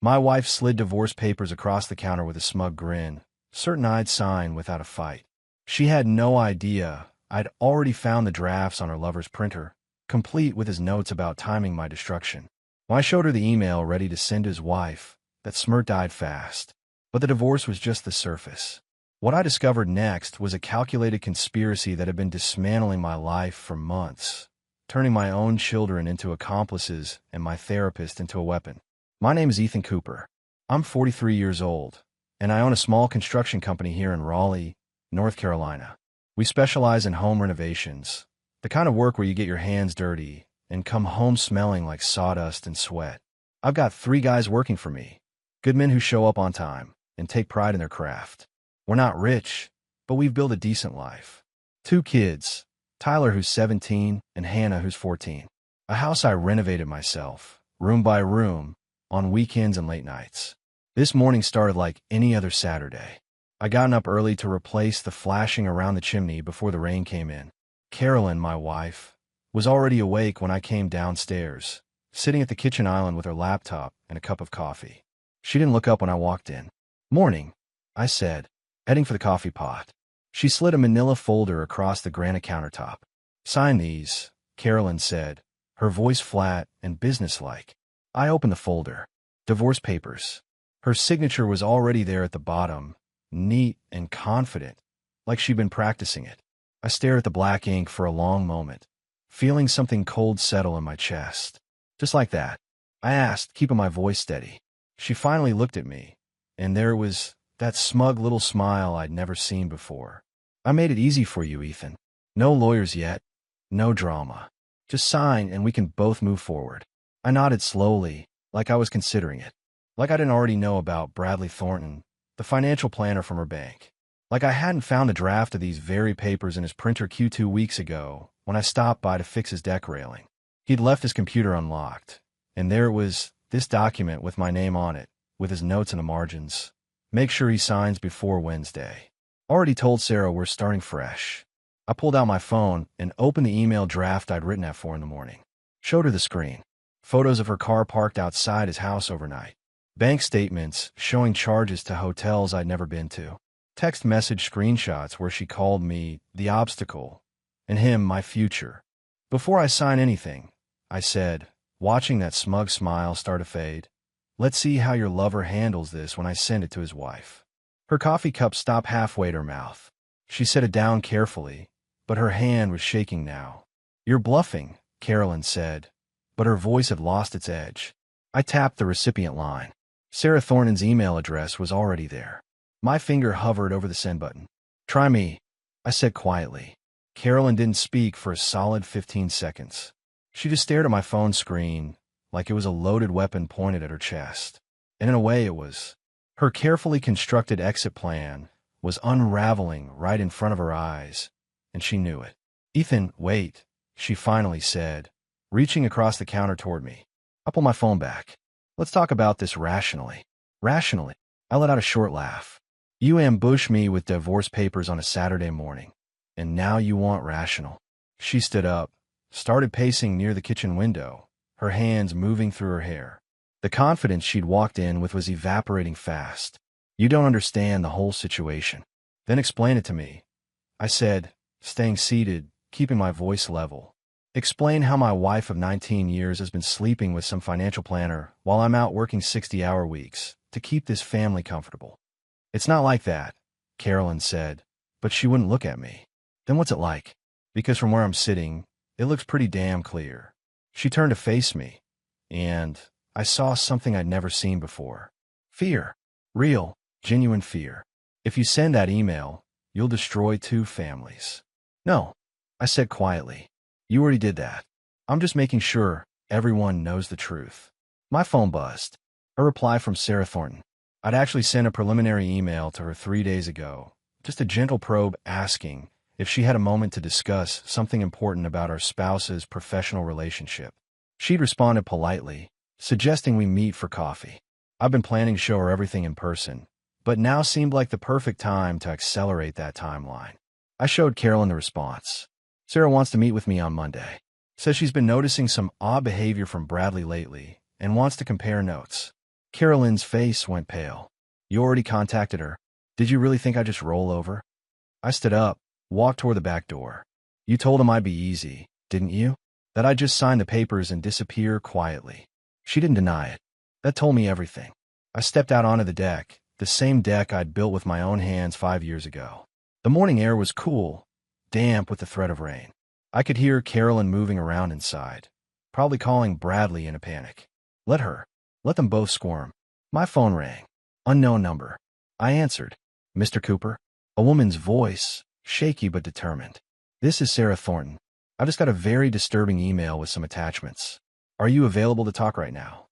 My wife slid divorce papers across the counter with a smug grin, certain I'd sign without a fight. She had no idea I'd already found the drafts on her lover's printer, complete with his notes about timing my destruction. When I showed her the email ready to send to his wife, that smirk died fast. But the divorce was just the surface. What I discovered next was a calculated conspiracy that had been dismantling my life for months, turning my own children into accomplices and my therapist into a weapon. My name is Ethan Cooper. I'm 43 years old, and I own a small construction company here in Raleigh, North Carolina. We specialize in home renovations, the kind of work where you get your hands dirty and come home smelling like sawdust and sweat. I've got 3 guys working for me, good men who show up on time and take pride in their craft. We're not rich, but we've built a decent life. 2 kids, Tyler who's 17 and Hannah who's 14. A house I renovated myself, room by room, on weekends and late nights. This morning started like any other Saturday. I got up early to replace the flashing around the chimney before the rain came in. Carolyn, my wife, was already awake when I came downstairs, sitting at the kitchen island with her laptop and a cup of coffee. She didn't look up when I walked in. "Morning," I said, heading for the coffee pot. She slid a manila folder across the granite countertop. "Sign these," Carolyn said, her voice flat and businesslike. I opened the folder. Divorce papers. Her signature was already there at the bottom, neat and confident, like she'd been practicing it. I stared at the black ink for a long moment, feeling something cold settle in my chest. "Just like that?" I asked, keeping my voice steady. She finally looked at me, and there was that smug little smile I'd never seen before. "I made it easy for you, Ethan. No lawyers yet, no drama. Just sign and we can both move forward." I nodded slowly, like I was considering it. Like I didn't already know about Bradley Thornton, the financial planner from her bank. Like I hadn't found the draft of these very papers in his printer queue 2 weeks ago when I stopped by to fix his deck railing. He'd left his computer unlocked, and there it was, this document with my name on it, with his notes in the margins. "Make sure he signs before Wednesday. Already told Sarah we're starting fresh." I pulled out my phone and opened the email draft I'd written at 4 in the morning. Showed her the screen. Photos of her car parked outside his house overnight. Bank statements showing charges to hotels I'd never been to. Text message screenshots where she called me the obstacle, and him my future. "Before I sign anything," I said, watching that smug smile start to fade, "let's see how your lover handles this when I send it to his wife." Her coffee cup stopped halfway at her mouth. She set it down carefully, but her hand was shaking now. "You're bluffing," Carolyn said, but her voice had lost its edge. I tapped the recipient line. Sarah Thornton's email address was already there. My finger hovered over the send button. "Try me," I said quietly. Carolyn didn't speak for a solid 15 seconds. She just stared at my phone screen like it was a loaded weapon pointed at her chest. And in a way it was. Her carefully constructed exit plan was unraveling right in front of her eyes, and she knew it. "Ethan, wait," she finally said, reaching across the counter toward me. I pulled my phone back. "Let's talk about this rationally." "Rationally?" I let out a short laugh. "You ambushed me with divorce papers on a Saturday morning, and now you want rational." She stood up, started pacing near the kitchen window, her hands moving through her hair. The confidence she'd walked in with was evaporating fast. "You don't understand the whole situation." "Then explain it to me," I said, staying seated, keeping my voice level. "Explain how my wife of 19 years has been sleeping with some financial planner while I'm out working 60-hour weeks to keep this family comfortable." "It's not like that," Carolyn said, but she wouldn't look at me. "Then what's it like?" Because from where I'm sitting, it looks pretty damn clear. She turned to face me, and I saw something I'd never seen before. Fear. Real, genuine fear. "If you send that email, you'll destroy 2 families." "No," I said quietly. "You already did that. I'm just making sure everyone knows the truth." My phone buzzed. A reply from Sarah Thornton. I'd actually sent a preliminary email to her 3 days ago, just a gentle probe asking if she had a moment to discuss something important about our spouse's professional relationship. She'd responded politely, suggesting we meet for coffee. I've been planning to show her everything in person, but now seemed like the perfect time to accelerate that timeline. I showed Carolyn the response. "Sarah wants to meet with me on Monday. Says she's been noticing some odd behavior from Bradley lately and wants to compare notes." Carolyn's face went pale. You already contacted her? Did you really think I'd just roll over? I stood up, walked toward the back door. You told him I'd be easy, didn't you? That I'd just sign the papers and disappear quietly. She didn't deny it. That told me everything. I stepped out onto the deck, the same deck I'd built with my own hands 5 years ago. The morning air was cool, damp with the threat of rain. I could hear Carolyn moving around inside, probably calling Bradley in a panic. Let her. Let them both squirm. My phone rang. Unknown number. I answered. Mr. Cooper? A woman's voice, shaky but determined. This is Sarah Thornton. I just got a very disturbing email with some attachments. Are you available to talk right now?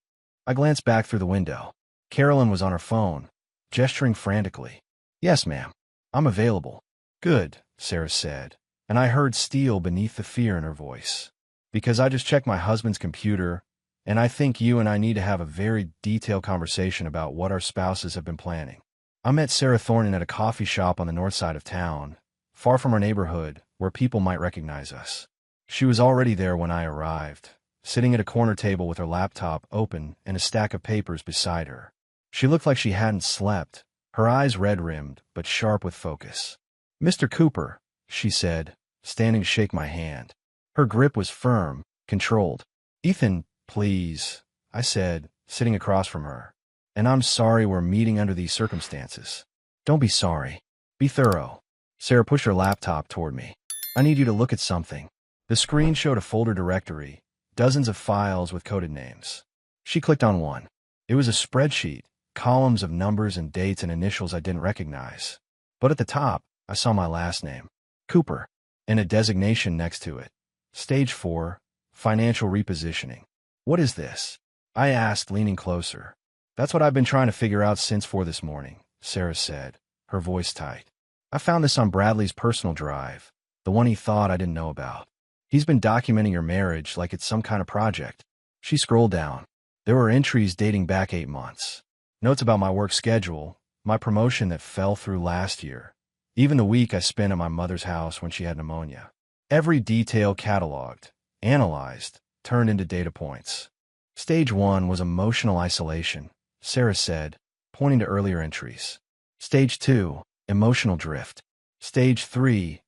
I glanced back through the window. Carolyn was on her phone, gesturing frantically. Yes, ma'am. I'm available. Good, Sarah said, and I heard steel beneath the fear in her voice. Because I just checked my husband's computer, and I think you and I need to have a very detailed conversation about what our spouses have been planning. I met Sarah Thornton at a coffee shop on the north side of town, far from our neighborhood, where people might recognize us. She was already there when I arrived, sitting at a corner table with her laptop open and a stack of papers beside her. She looked like she hadn't slept, her eyes red-rimmed, but sharp with focus. Mr. Cooper, she said, standing to shake my hand. Her grip was firm, controlled. Ethan, please, I said, sitting across from her. And I'm sorry we're meeting under these circumstances. Don't be sorry. Be thorough. Sarah pushed her laptop toward me. I need you to look at something. The screen showed a folder directory, dozens of files with coded names. She clicked on one. It was a spreadsheet, columns of numbers and dates and initials I didn't recognize. But at the top, I saw my last name, Cooper, and a designation next to it. Stage 4, Financial Repositioning. What is this? I asked, leaning closer. That's what I've been trying to figure out since 4 this morning, Sarah said, her voice tight. I found this on Bradley's personal drive, the one he thought I didn't know about. He's been documenting your marriage like it's some kind of project. She scrolled down. There were entries dating back 8 months. Notes about my work schedule, my promotion that fell through last year, even the week I spent at my mother's house when she had pneumonia. Every detail cataloged, analyzed, turned into data points. Stage 1 was emotional isolation, Sarah said, pointing to earlier entries. Stage 2, emotional drift. Stage 3,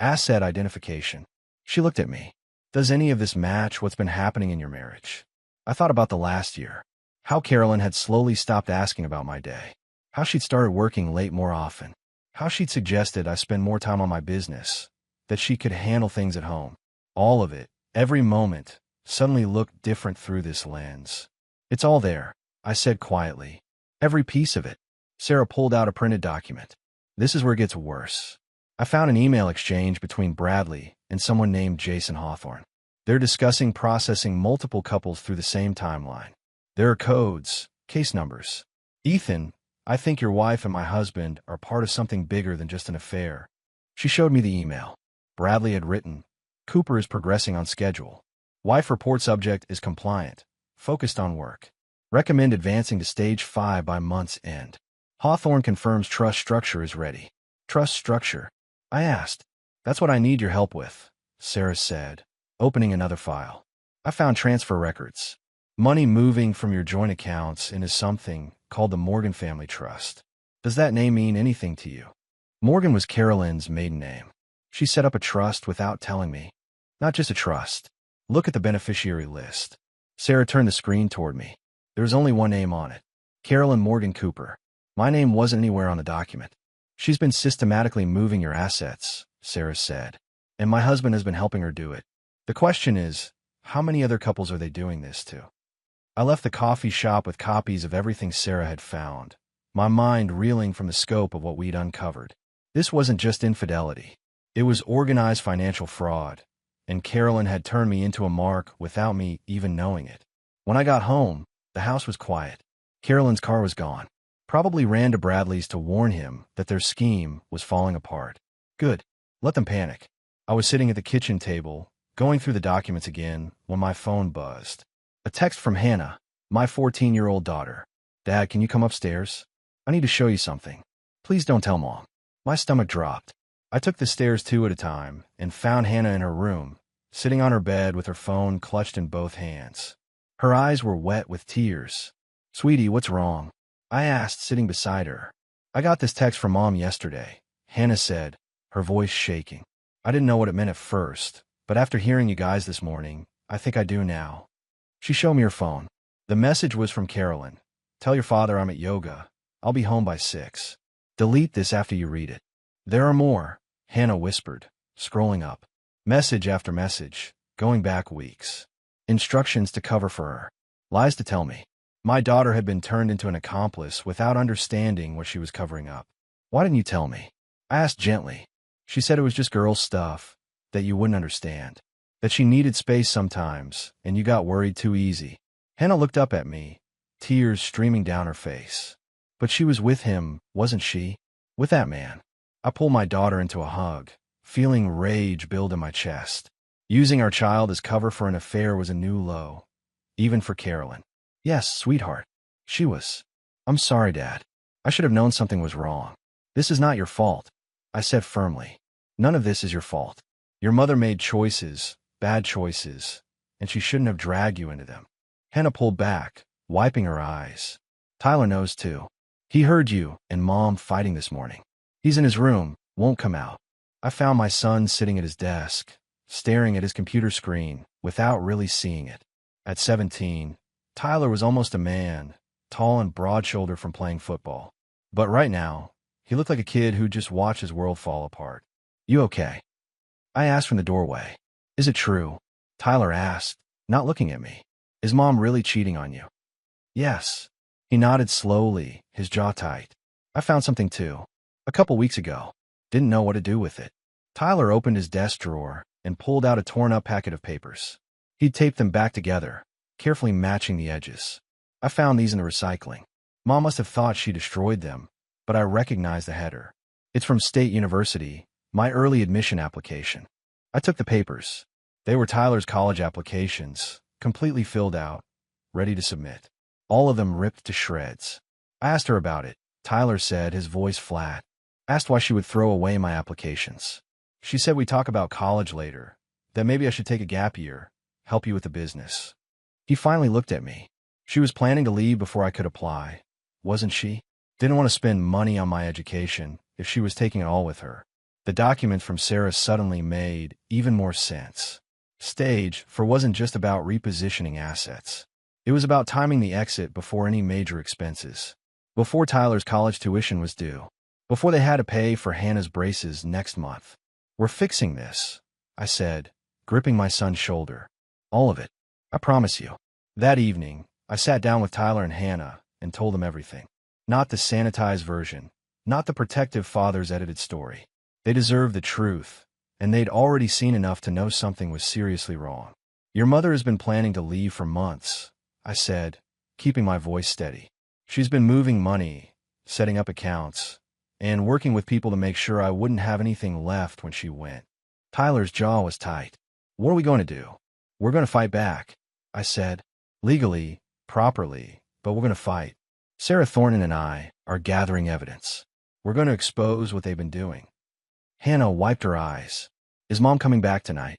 asset identification. She looked at me. Does any of this match what's been happening in your marriage? I thought about the last year. How Carolyn had slowly stopped asking about my day. How she'd started working late more often. How she'd suggested I spend more time on my business. That she could handle things at home. All of it, every moment, suddenly looked different through this lens. It's all there, I said quietly. Every piece of it. Sarah pulled out a printed document. This is where it gets worse. I found an email exchange between Bradley and someone named Jason Hawthorne. They're discussing processing multiple couples through the same timeline. There are codes, case numbers. Ethan, I think your wife and my husband are part of something bigger than just an affair. She showed me the email. Bradley had written, Cooper is progressing on schedule. Wife report subject is compliant, focused on work. Recommend advancing to stage 5 by month's end. Hawthorne confirms trust structure is ready. Trust structure? I asked. That's what I need your help with, Sarah said, opening another file. I found transfer records. Money moving from your joint accounts into something called the Morgan Family Trust. Does that name mean anything to you? Morgan was Carolyn's maiden name. She set up a trust without telling me. Not just a trust. Look at the beneficiary list. Sarah turned the screen toward me. There was only one name on it. Carolyn Morgan Cooper. My name wasn't anywhere on the document. She's been systematically moving your assets, Sarah said. And my husband has been helping her do it. The question is, how many other couples are they doing this to? I left the coffee shop with copies of everything Sarah had found, my mind reeling from the scope of what we'd uncovered. This wasn't just infidelity. It was organized financial fraud, and Carolyn had turned me into a mark without me even knowing it. When I got home, the house was quiet. Carolyn's car was gone. Probably ran to Bradley's to warn him that their scheme was falling apart. Good. Let them panic. I was sitting at the kitchen table, going through the documents again, when my phone buzzed. A text from Hannah, my 14-year-old daughter. Dad, can you come upstairs? I need to show you something. Please don't tell Mom. My stomach dropped. I took the stairs 2 at a time and found Hannah in her room, sitting on her bed with her phone clutched in both hands. Her eyes were wet with tears. Sweetie, what's wrong? I asked, sitting beside her. I got this text from Mom yesterday, Hannah said, her voice shaking. I didn't know what it meant at first, but after hearing you guys this morning, I think I do now. She showed me her phone. The message was from Carolyn. Tell your father I'm at yoga. I'll be home by 6. Delete this after you read it. There are more, Hannah whispered, scrolling up. Message after message, going back weeks. Instructions to cover for her. Lies to tell me. My daughter had been turned into an accomplice without understanding what she was covering up. Why didn't you tell me? I asked gently. She said it was just girl stuff, that you wouldn't understand. That she needed space sometimes, and you got worried too easy. Hannah looked up at me, tears streaming down her face. But she was with him, wasn't she? With that man. I pulled my daughter into a hug, feeling rage build in my chest. Using our child as cover for an affair was a new low. Even for Carolyn. Yes, sweetheart. She was. I'm sorry, Dad. I should have known something was wrong. This is not your fault, I said firmly. None of this is your fault. Your mother made choices, bad choices, and she shouldn't have dragged you into them. Hannah pulled back, wiping her eyes. Tyler knows too. He heard you and Mom fighting this morning. He's in his room, won't come out. I found my son sitting at his desk, staring at his computer screen without really seeing it. At 17, Tyler was almost a man, tall and broad-shouldered from playing football. But right now, he looked like a kid who just watched his world fall apart. You okay? I asked from the doorway. Is it true? Tyler asked, not looking at me. Is Mom really cheating on you? Yes. He nodded slowly, his jaw tight. I found something too. A couple weeks ago. Didn't know what to do with it. Tyler opened his desk drawer and pulled out a torn-up packet of papers. He'd taped them back together, carefully matching the edges. I found these in the recycling. Mom must have thought she destroyed them, but I recognized the header. It's from State University, my early admission application. I took the papers. They were Tyler's college applications, completely filled out, ready to submit. All of them ripped to shreds. I asked her about it. Tyler said, his voice flat. Asked why she would throw away my applications. She said we'd talk about college later, that maybe I should take a gap year, help you with the business. He finally looked at me. She was planning to leave before I could apply, wasn't she? Didn't want to spend money on my education if she was taking it all with her. The document from Sarah suddenly made even more sense. Stage 4 wasn't just about repositioning assets. It was about timing the exit before any major expenses. Before Tyler's college tuition was due. Before they had to pay for Hannah's braces next month. We're fixing this, I said, gripping my son's shoulder. All of it. I promise you. That evening, I sat down with Tyler and Hannah and told them everything. Not the sanitized version. Not the protective father's edited story. They deserved the truth, and they'd already seen enough to know something was seriously wrong. Your mother has been planning to leave for months, I said, keeping my voice steady. She's been moving money, setting up accounts, and working with people to make sure I wouldn't have anything left when she went. Tyler's jaw was tight. What are we going to do? We're going to fight back, I said. Legally, properly, but we're going to fight. Sarah Thornton and I are gathering evidence. We're going to expose what they've been doing. Hannah wiped her eyes. Is Mom coming back tonight?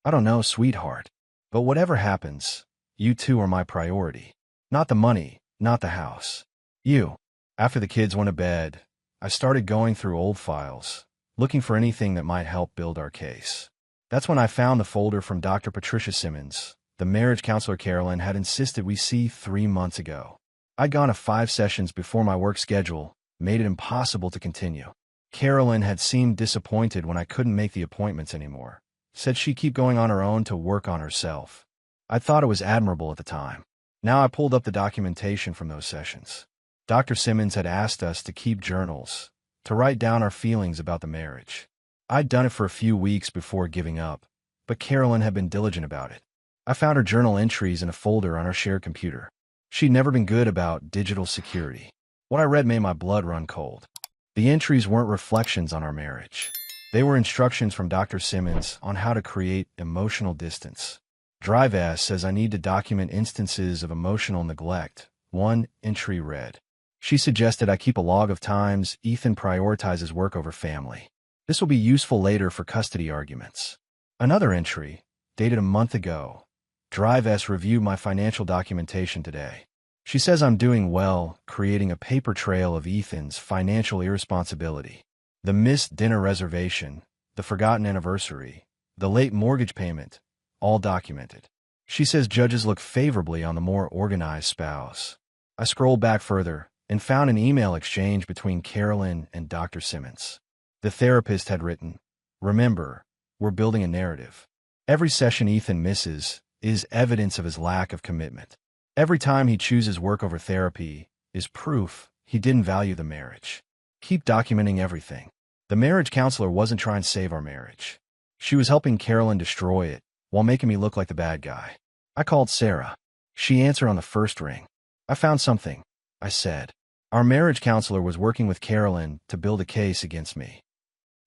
I don't know, sweetheart. But whatever happens, you two are my priority. Not the money, not the house. You. After the kids went to bed, I started going through old files, looking for anything that might help build our case. That's when I found the folder from Dr. Patricia Simmons, the marriage counselor Carolyn had insisted we see 3 months ago. I'd gone to 5 sessions before my work schedule made it impossible to continue. Carolyn had seemed disappointed when I couldn't make the appointments anymore. Said she'd keep going on her own to work on herself. I thought it was admirable at the time. Now I pulled up the documentation from those sessions. Dr. Simmons had asked us to keep journals, to write down our feelings about the marriage. I'd done it for a few weeks before giving up, but Carolyn had been diligent about it. I found her journal entries in a folder on our shared computer. She'd never been good about digital security. What I read made my blood run cold. The entries weren't reflections on our marriage. They were instructions from Dr. Simmons on how to create emotional distance. Drive S says I need to document instances of emotional neglect. One entry read. She suggested I keep a log of times Ethan prioritizes work over family. This will be useful later for custody arguments. Another entry, dated a month ago. Drive S reviewed my financial documentation today. She says I'm doing well, creating a paper trail of Ethan's financial irresponsibility. The missed dinner reservation, the forgotten anniversary, the late mortgage payment, all documented. She says judges look favorably on the more organized spouse. I scrolled back further and found an email exchange between Carolyn and Dr. Simmons. The therapist had written, "Remember, we're building a narrative. Every session Ethan misses is evidence of his lack of commitment. Every time he chooses work over therapy is proof he didn't value the marriage. Keep documenting everything." The marriage counselor wasn't trying to save our marriage. She was helping Carolyn destroy it while making me look like the bad guy. I called Sarah. She answered on the first ring. "I found something," I said. Our marriage counselor was working with Carolyn to build a case against me.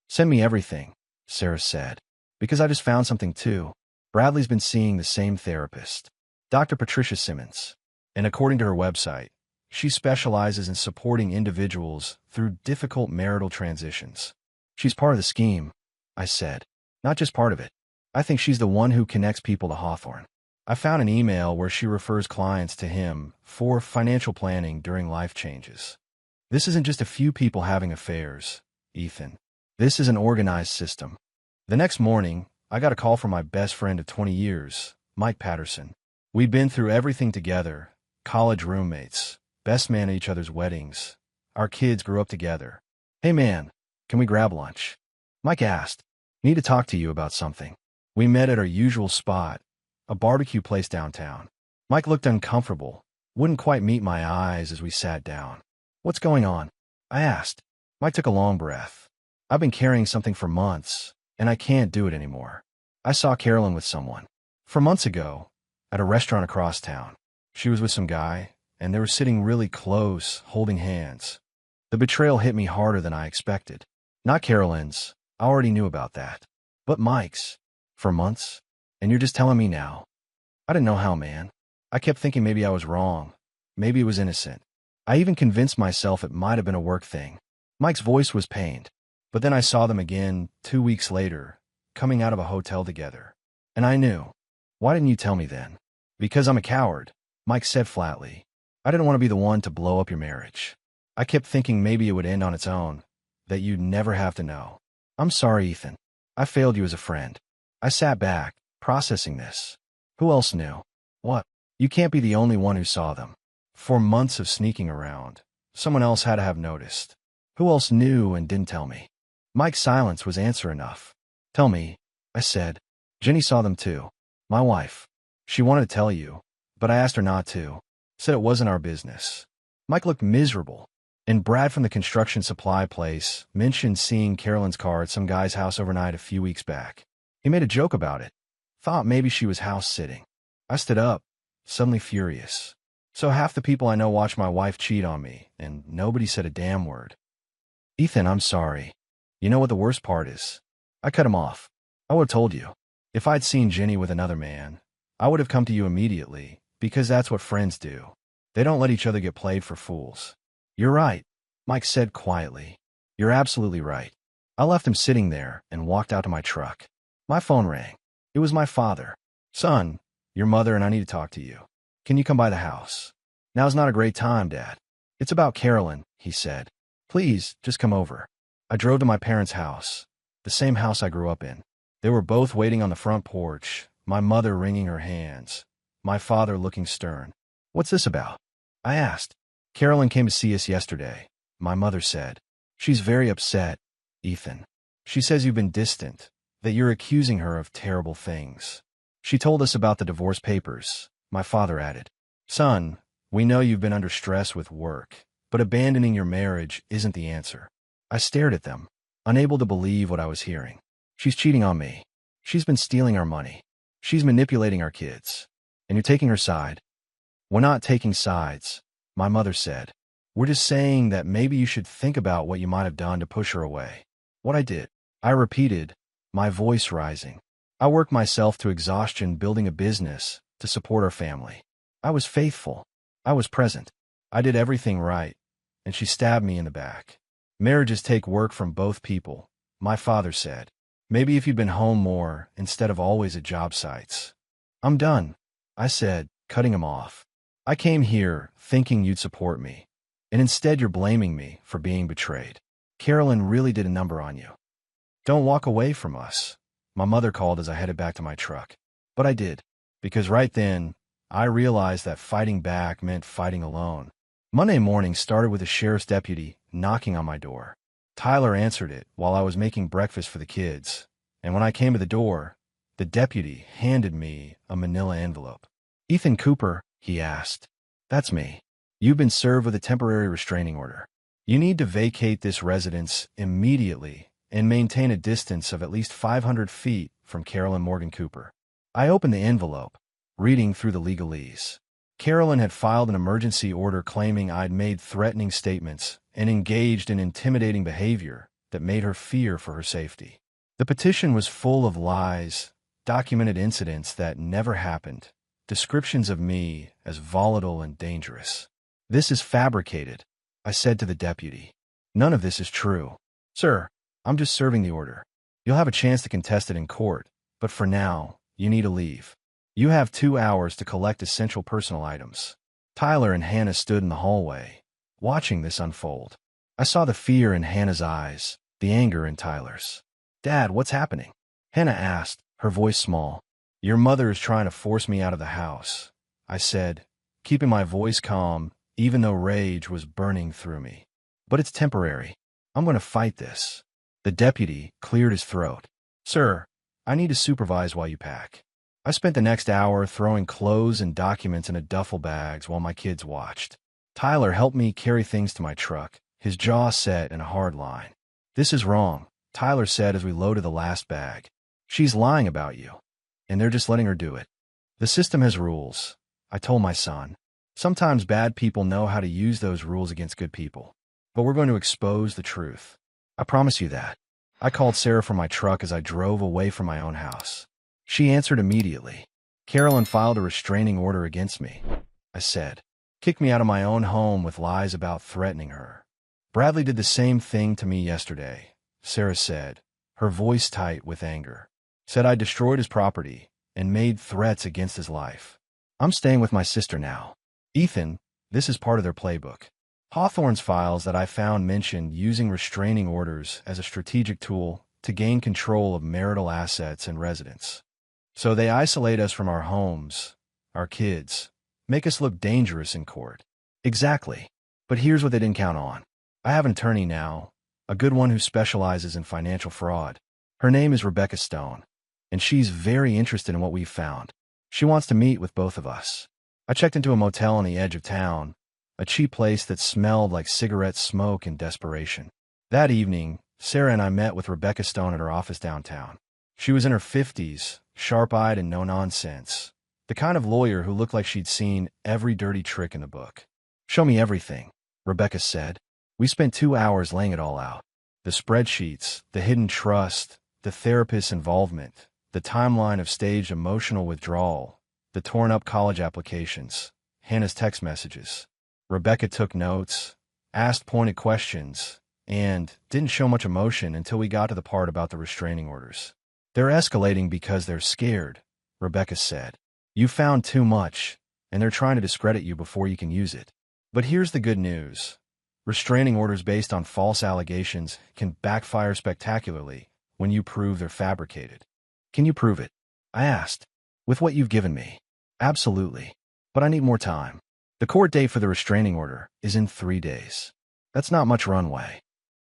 "Send me everything," Sarah said, "because I just found something too." Bradley's been seeing the same therapist, Dr. Patricia Simmons, and according to her website, she specializes in supporting individuals through difficult marital transitions. "She's part of the scheme," I said. "Not just part of it. I think she's the one who connects people to Hawthorne." I found an email where she refers clients to him for financial planning during life changes. This isn't just a few people having affairs, Ethan. This is an organized system. The next morning, I got a call from my best friend of 20 years, Mike Patterson. We'd been through everything together, college roommates, best man at each other's weddings. Our kids grew up together. "Hey man, can we grab lunch?" Mike asked. "Need to talk to you about something." We met at our usual spot, a barbecue place downtown. Mike looked uncomfortable, wouldn't quite meet my eyes as we sat down. "What's going on?" I asked. Mike took a long breath. "I've been carrying something for months, and I can't do it anymore. I saw Carolyn with someone. 4 months ago, at a restaurant across town. She was with some guy, and they were sitting really close, holding hands. The betrayal hit me harder than I expected. Not Carolyn's, I already knew about that. But Mike's. For months? And you're just telling me now?" I didn't know how, man. I kept thinking maybe I was wrong. Maybe it was innocent. I even convinced myself it might have been a work thing. Mike's voice was pained. But then I saw them again, 2 weeks later, coming out of a hotel together. And I knew. "Why didn't you tell me then?" "Because I'm a coward," Mike said flatly. "I didn't want to be the one to blow up your marriage. I kept thinking maybe it would end on its own, that you'd never have to know. I'm sorry, Ethan. I failed you as a friend." I sat back, processing this. Who else knew? What? You can't be the only one who saw them. 4 months of sneaking around. Someone else had to have noticed. Who else knew and didn't tell me? Mike's silence was answer enough. "Tell me," I said. "Jenny saw them too. My wife. She wanted to tell you, but I asked her not to. Said it wasn't our business." Mike looked miserable. And Brad from the construction supply place mentioned seeing Carolyn's car at some guy's house overnight a few weeks back. He made a joke about it. Thought maybe she was house sitting. I stood up, suddenly furious. So half the people I know watch my wife cheat on me, and nobody said a damn word. "Ethan, I'm sorry. You know what the worst part is?" I cut him off. "I would have told you. If I'd seen Jenny with another man, I would have come to you immediately, because that's what friends do. They don't let each other get played for fools." "You're right," Mike said quietly. "You're absolutely right." I left him sitting there and walked out to my truck. My phone rang. It was my father. "Son, your mother and I need to talk to you. Can you come by the house?" "Now's not a great time, Dad. It's about Carolyn," he said. "Please, just come over." I drove to my parents' house, the same house I grew up in. They were both waiting on the front porch, my mother wringing her hands, my father looking stern. "What's this about?" I asked. "Carolyn came to see us yesterday," my mother said. "She's very upset, Ethan. She says you've been distant, that you're accusing her of terrible things. She told us about the divorce papers," my father added. "Son, we know you've been under stress with work, but abandoning your marriage isn't the answer." I stared at them, unable to believe what I was hearing. "She's cheating on me. She's been stealing our money. She's manipulating our kids. And you're taking her side." "We're not taking sides," my mother said. "We're just saying that maybe you should think about what you might have done to push her away." "What I did," I repeated, my voice rising. "I worked myself to exhaustion building a business to support our family. I was faithful. I was present. I did everything right, and she stabbed me in the back. Marriages take work from both people," my father said. "Maybe if you'd been home more instead of always at job sites." "I'm done," I said, cutting him off. I came here thinking you'd support me, and instead you're blaming me for being betrayed. Carolyn really did a number on you. Don't walk away from us, my mother called as I headed back to my truck. But I did, because right then, I realized that fighting back meant fighting alone. Monday morning started with a sheriff's deputy knocking on my door. Tyler answered it while I was making breakfast for the kids, and when I came to the door, the deputy handed me a manila envelope. "Ethan Cooper," he asked. "That's me. You've been served with a temporary restraining order. You need to vacate this residence immediately and maintain a distance of at least 500 feet from Carolyn Morgan Cooper." I opened the envelope, reading through the legalese. Carolyn had filed an emergency order claiming I'd made threatening statements and engaged in intimidating behavior that made her fear for her safety. The petition was full of lies, documented incidents that never happened, descriptions of me as volatile and dangerous. "This is fabricated," I said to the deputy. "None of this is true." "Sir, I'm just serving the order. You'll have a chance to contest it in court, but for now, you need to leave. You have 2 hours to collect essential personal items." Tyler and Hannah stood in the hallway, watching this unfold. I saw the fear in Hannah's eyes, the anger in Tyler's. "Dad, what's happening?" Hannah asked, her voice small. "Your mother is trying to force me out of the house," I said, keeping my voice calm, even though rage was burning through me. "But it's temporary. I'm going to fight this." The deputy cleared his throat. "Sir, I need to supervise while you pack." I spent the next hour throwing clothes and documents into duffel bags while my kids watched. Tyler helped me carry things to my truck, his jaw set in a hard line. "This is wrong," Tyler said as we loaded the last bag. "She's lying about you, and they're just letting her do it. The system has rules," I told my son. "Sometimes bad people know how to use those rules against good people. But we're going to expose the truth. I promise you that." I called Sarah from my truck as I drove away from my own house. She answered immediately. "Carolyn filed a restraining order against me," I said. "Kicked me out of my own home with lies about threatening her." "Bradley did the same thing to me yesterday," Sarah said, her voice tight with anger. "Said I destroyed his property and made threats against his life. I'm staying with my sister now." "Ethan, this is part of their playbook." Hawthorne's files that I found mentioned using restraining orders as a strategic tool to gain control of marital assets and residence. So they isolate us from our homes, our kids, make us look dangerous in court. Exactly. But here's what they didn't count on. I have an attorney now, a good one who specializes in financial fraud. Her name is Rebecca Stone, and she's very interested in what we've found. She wants to meet with both of us. I checked into a motel on the edge of town, a cheap place that smelled like cigarette smoke and desperation. That evening, Sarah and I met with Rebecca Stone at her office downtown. She was in her 50s, sharp-eyed and no-nonsense, the kind of lawyer who looked like she'd seen every dirty trick in the book. "Show me everything," Rebecca said. We spent 2 hours laying it all out. The spreadsheets, the hidden trust, the therapist's involvement, the timeline of staged emotional withdrawal, the torn-up college applications, Hannah's text messages. Rebecca took notes, asked pointed questions, and didn't show much emotion until we got to the part about the restraining orders. "They're escalating because they're scared," Rebecca said. "You found too much, and they're trying to discredit you before you can use it. But here's the good news. Restraining orders based on false allegations can backfire spectacularly when you prove they're fabricated." "Can you prove it?" I asked. "With what you've given me?" "Absolutely. But I need more time. The court date for the restraining order is in 3 days. That's not much runway."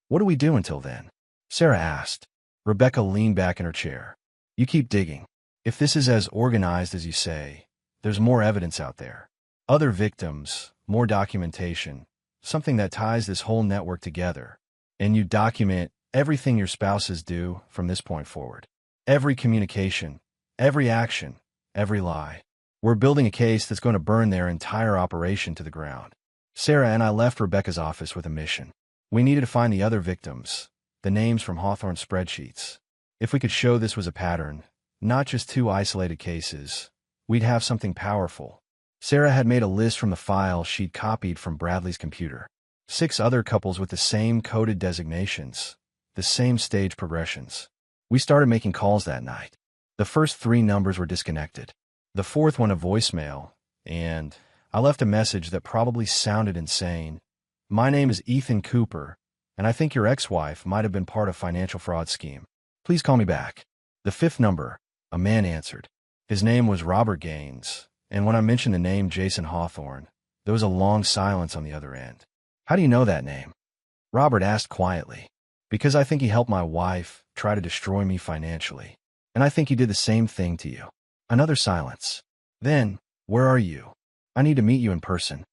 "What do we do until then?" Sarah asked. Rebecca leaned back in her chair. "You keep digging. If this is as organized as you say, there's more evidence out there. Other victims, more documentation, something that ties this whole network together. And you document everything your spouses do from this point forward. Every communication, every action, every lie. We're building a case that's going to burn their entire operation to the ground." Sarah and I left Rebecca's office with a mission. We needed to find the other victims, the names from Hawthorne's spreadsheets. If we could show this was a pattern, not just 2 isolated cases, we'd have something powerful. Sarah had made a list from the file she'd copied from Bradley's computer. 6 other couples with the same coded designations, the same stage progressions. We started making calls that night. The first 3 numbers were disconnected. The 4th one a voicemail, and I left a message that probably sounded insane. My name is Ethan Cooper, and I think your ex-wife might have been part of a financial fraud scheme. Please call me back. The fifth number, a man answered. His name was Robert Gaines, and when I mentioned the name Jason Hawthorne, there was a long silence on the other end. How do you know that name? Robert asked quietly. Because I think he helped my wife try to destroy me financially. And I think he did the same thing to you. Another silence. Then, where are you? I need to meet you in person.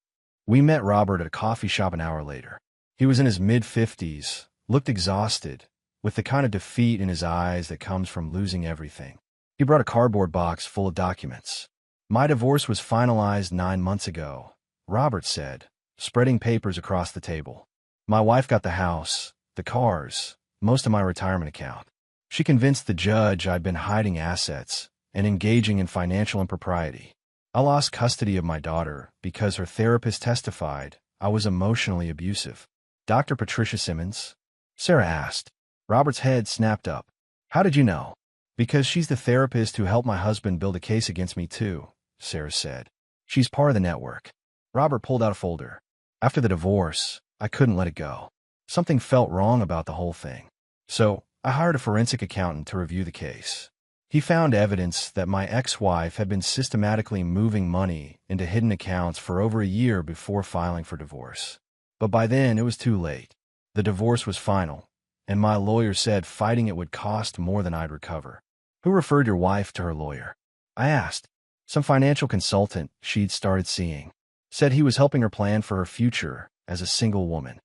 We met Robert at a coffee shop an hour later. He was in his mid-50s, looked exhausted, with the kind of defeat in his eyes that comes from losing everything. He brought a cardboard box full of documents. My divorce was finalized 9 months ago, Robert said, spreading papers across the table. My wife got the house, the cars, most of my retirement account. She convinced the judge I'd been hiding assets and engaging in financial impropriety. I lost custody of my daughter because her therapist testified I was emotionally abusive. Dr. Patricia Simmons? Sarah asked. Robert's head snapped up. How did you know? Because she's the therapist who helped my husband build a case against me too, Sarah said. She's part of the network. Robert pulled out a folder. After the divorce, I couldn't let it go. Something felt wrong about the whole thing. So, I hired a forensic accountant to review the case. He found evidence that my ex-wife had been systematically moving money into hidden accounts for over a year before filing for divorce. But by then, it was too late. The divorce was final, and my lawyer said fighting it would cost more than I'd recover. Who referred your wife to her lawyer? I asked. Some financial consultant she'd started seeing. Said he was helping her plan for her future as a single woman.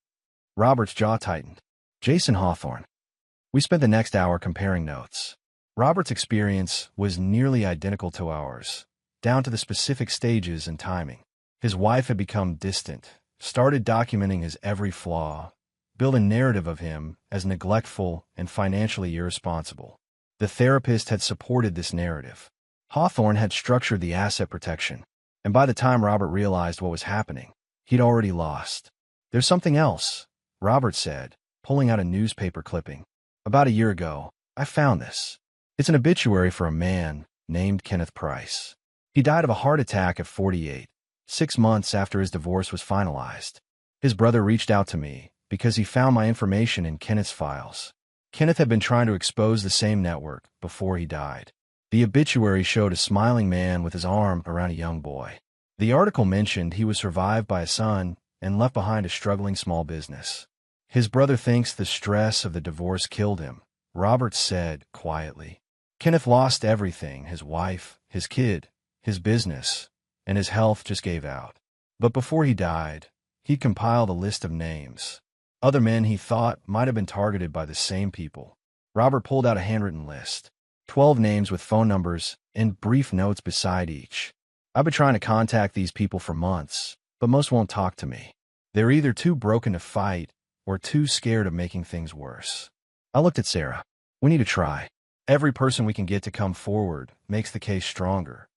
Robert's jaw tightened. Jason Hawthorne. We spent the next hour comparing notes. Robert's experience was nearly identical to ours, down to the specific stages and timing. His wife had become distant, started documenting his every flaw, built a narrative of him as neglectful and financially irresponsible. The therapist had supported this narrative. Hawthorne had structured the asset protection, and by the time Robert realized what was happening, he'd already lost. There's something else, Robert said, pulling out a newspaper clipping. About a year ago, I found this. It's an obituary for a man named Kenneth Price. He died of a heart attack at 48, 6 months after his divorce was finalized. His brother reached out to me because he found my information in Kenneth's files. Kenneth had been trying to expose the same network before he died. The obituary showed a smiling man with his arm around a young boy. The article mentioned he was survived by a son and left behind a struggling small business. His brother thinks the stress of the divorce killed him, Robert said quietly. Kenneth lost everything, his wife, his kid, his business, and his health just gave out. But before he died, he compiled a list of names. Other men he thought might have been targeted by the same people. Robert pulled out a handwritten list. 12 names with phone numbers and brief notes beside each. I've been trying to contact these people for months, but most won't talk to me. They're either too broken to fight or too scared of making things worse. I looked at Sarah. We need to try. Every person we can get to come forward makes the case stronger.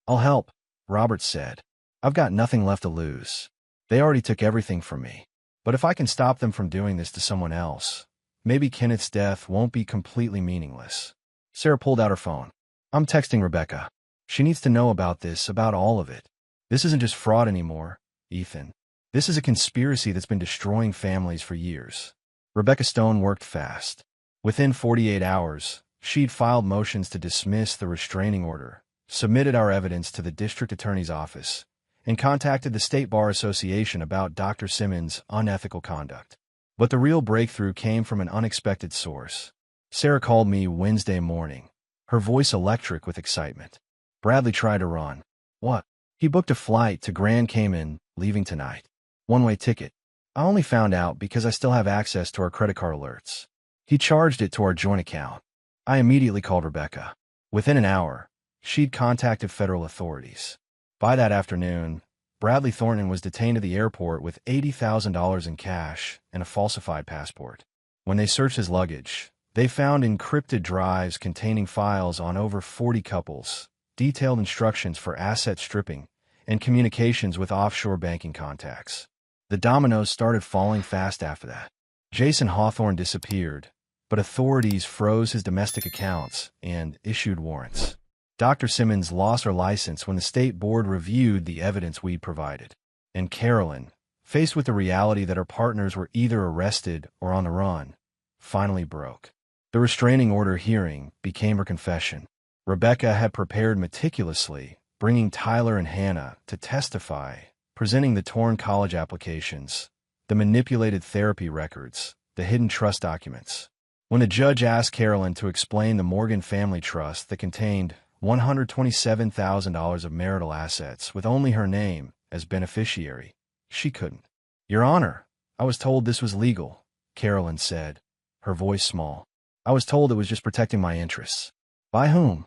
I'll help, Robert said. I've got nothing left to lose. They already took everything from me. But if I can stop them from doing this to someone else, maybe Kenneth's death won't be completely meaningless. Sarah pulled out her phone. I'm texting Rebecca. She needs to know about this, about all of it. This isn't just fraud anymore, Ethan. This is a conspiracy that's been destroying families for years. Rebecca Stone worked fast. Within 48 hours, she'd filed motions to dismiss the restraining order, submitted our evidence to the district attorney's office, and contacted the State Bar Association about Dr. Simmons' unethical conduct. But the real breakthrough came from an unexpected source. Sarah called me Wednesday morning, her voice electric with excitement. Bradley tried to run. What? He booked a flight to Grand Cayman, leaving tonight. One-way ticket. I only found out because I still have access to our credit card alerts. He charged it to our joint account. I immediately called Rebecca. Within an hour, she'd contacted federal authorities. By that afternoon, Bradley Thornton was detained at the airport with $80,000 in cash and a falsified passport. When they searched his luggage, they found encrypted drives containing files on over 40 couples, detailed instructions for asset stripping, and communications with offshore banking contacts. The dominoes started falling fast after that. Jason Hawthorne disappeared, but authorities froze his domestic accounts and issued warrants. Dr. Simmons lost her license when the state board reviewed the evidence we'd provided. And Carolyn, faced with the reality that her partners were either arrested or on the run, finally broke. The restraining order hearing became her confession. Rebecca had prepared meticulously, bringing Tyler and Hannah to testify, presenting the torn college applications, the manipulated therapy records, the hidden trust documents. When the judge asked Carolyn to explain the Morgan family trust that contained $127,000 of marital assets with only her name as beneficiary, she couldn't. "Your Honor, I was told this was legal," Carolyn said, her voice small. "I was told it was just protecting my interests." "By whom?"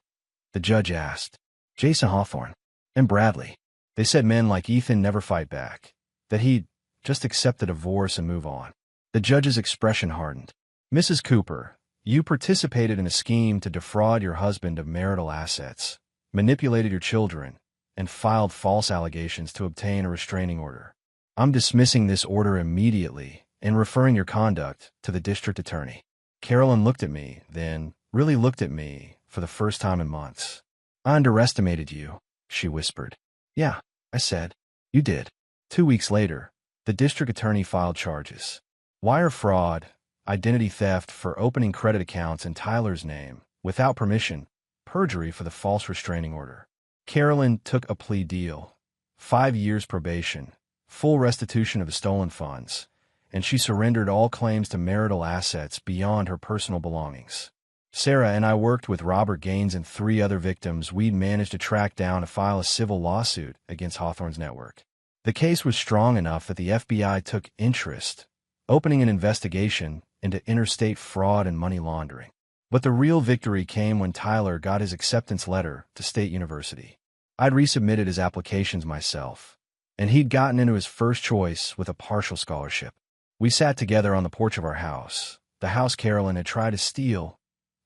the judge asked. "Jason Hawthorne and Bradley. They said men like Ethan never fight back, that he'd just accept the divorce and move on." The judge's expression hardened. "Mrs. Cooper, you participated in a scheme to defraud your husband of marital assets, manipulated your children, and filed false allegations to obtain a restraining order. I'm dismissing this order immediately and referring your conduct to the district attorney." Carolyn looked at me, then really looked at me for the first time in months. "I underestimated you," she whispered. "Yeah," I said. "You did." 2 weeks later, the district attorney filed charges. Wire fraud, identity theft for opening credit accounts in Tyler's name without permission, perjury for the false restraining order. Carolyn took a plea deal, 5 years probation, full restitution of the stolen funds, and she surrendered all claims to marital assets beyond her personal belongings. Sarah and I worked with Robert Gaines and 3 other victims we'd managed to track down to file a civil lawsuit against Hawthorne's network. The case was strong enough that the FBI took interest, opening an investigation into interstate fraud and money laundering. But the real victory came when Tyler got his acceptance letter to State University. I'd resubmitted his applications myself, and he'd gotten into his first choice with a partial scholarship. We sat together on the porch of our house, the house Carolyn had tried to steal,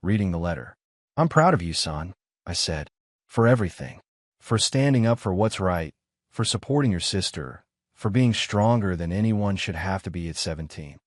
reading the letter. "I'm proud of you, son," I said, "for everything. For standing up for what's right, for supporting your sister, for being stronger than anyone should have to be at 17.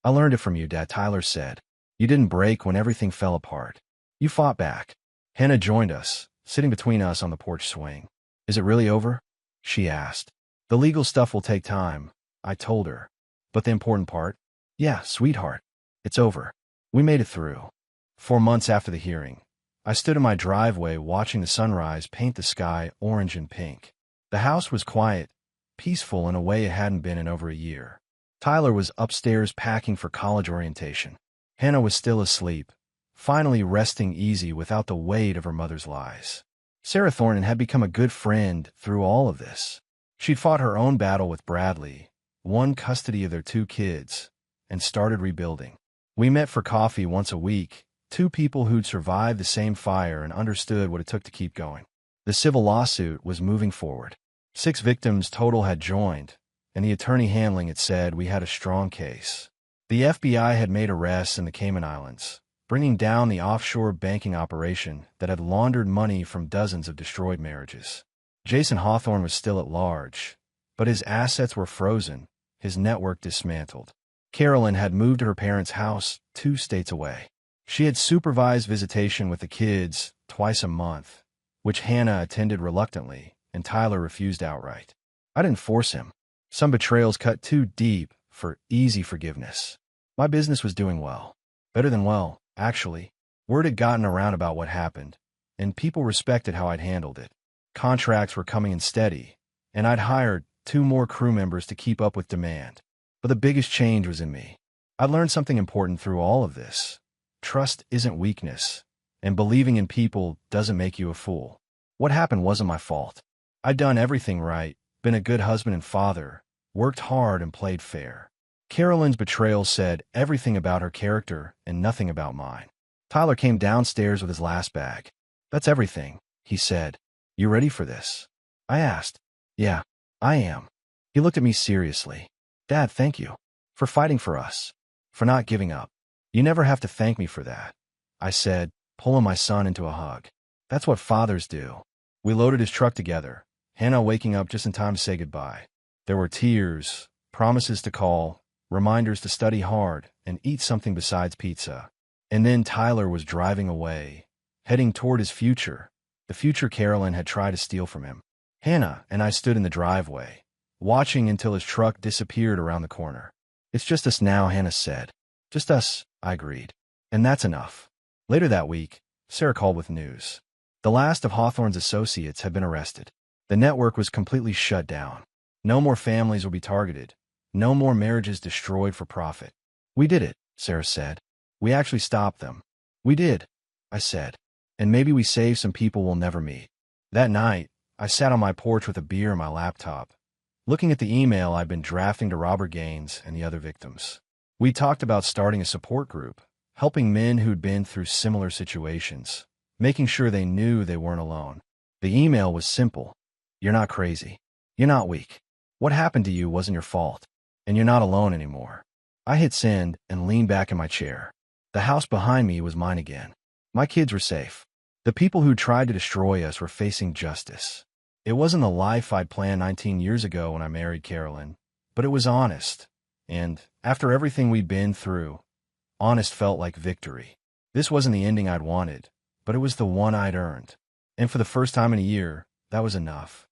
I learned it from you, Dad," Tyler said. "You didn't break when everything fell apart. You fought back." Hannah joined us, sitting between us on the porch swing. "Is it really over?" she asked. "The legal stuff will take time," I told her. "But the important part?" "Yeah, sweetheart. It's over. We made it through." 4 months after the hearing, I stood in my driveway watching the sunrise paint the sky orange and pink. The house was quiet, peaceful in a way it hadn't been in over a year. Tyler was upstairs packing for college orientation. Hannah was still asleep, finally resting easy without the weight of her mother's lies. Sarah Thornton had become a good friend through all of this. She'd fought her own battle with Bradley, won custody of their 2 kids, and started rebuilding. We met for coffee once a week, 2 people who'd survived the same fire and understood what it took to keep going. The civil lawsuit was moving forward. 6 victims total had joined, and the attorney handling it said we had a strong case. The FBI had made arrests in the Cayman Islands, bringing down the offshore banking operation that had laundered money from dozens of destroyed marriages. Jason Hawthorne was still at large, but his assets were frozen, his network dismantled. Carolyn had moved to her parents' house 2 states away. She had supervised visitation with the kids twice a month, which Hannah attended reluctantly, and Tyler refused outright. I didn't force him. Some betrayals cut too deep for easy forgiveness. My business was doing well. Better than well, actually. Word had gotten around about what happened, and people respected how I'd handled it. Contracts were coming in steady, and I'd hired 2 more crew members to keep up with demand. But the biggest change was in me. I learned something important through all of this. Trust isn't weakness, and believing in people doesn't make you a fool. What happened wasn't my fault. I'd done everything right, been a good husband and father, worked hard and played fair. Carolyn's betrayal said everything about her character and nothing about mine. Tyler came downstairs with his last bag. "That's everything," he said. "You ready for this?" I asked. "Yeah, I am." He looked at me seriously. "Dad, thank you. For fighting for us. For not giving up." "You never have to thank me for that," I said, pulling my son into a hug. "That's what fathers do." We loaded his truck together, Hannah waking up just in time to say goodbye. There were tears, promises to call, reminders to study hard and eat something besides pizza. And then Tyler was driving away, heading toward his future, The future Carolyn had tried to steal from him. Hannah and I stood in the driveway, watching until his truck disappeared around the corner. "It's just us now," Hannah said. "Just us," I agreed. "And that's enough." Later that week, Sarah called with news. The last of Hawthorne's associates had been arrested. The network was completely shut down. No more families would be targeted. No more marriages destroyed for profit. "We did it," Sarah said. "We actually stopped them." "We did," I said. "And maybe we saved some people we'll never meet." That night, I sat on my porch with a beer and my laptop, looking at the email I'd been drafting to Robert Gaines and the other victims. We talked about starting a support group, helping men who'd been through similar situations, making sure they knew they weren't alone. The email was simple. "You're not crazy. You're not weak. What happened to you wasn't your fault. And you're not alone anymore." I hit send and leaned back in my chair. The house behind me was mine again. My kids were safe. The people who tried to destroy us were facing justice. It wasn't the life I'd planned 19 years ago when I married Carolyn, but it was honest. And after everything we'd been through, honest felt like victory. This wasn't the ending I'd wanted, but it was the one I'd earned. And for the first time in a year, that was enough.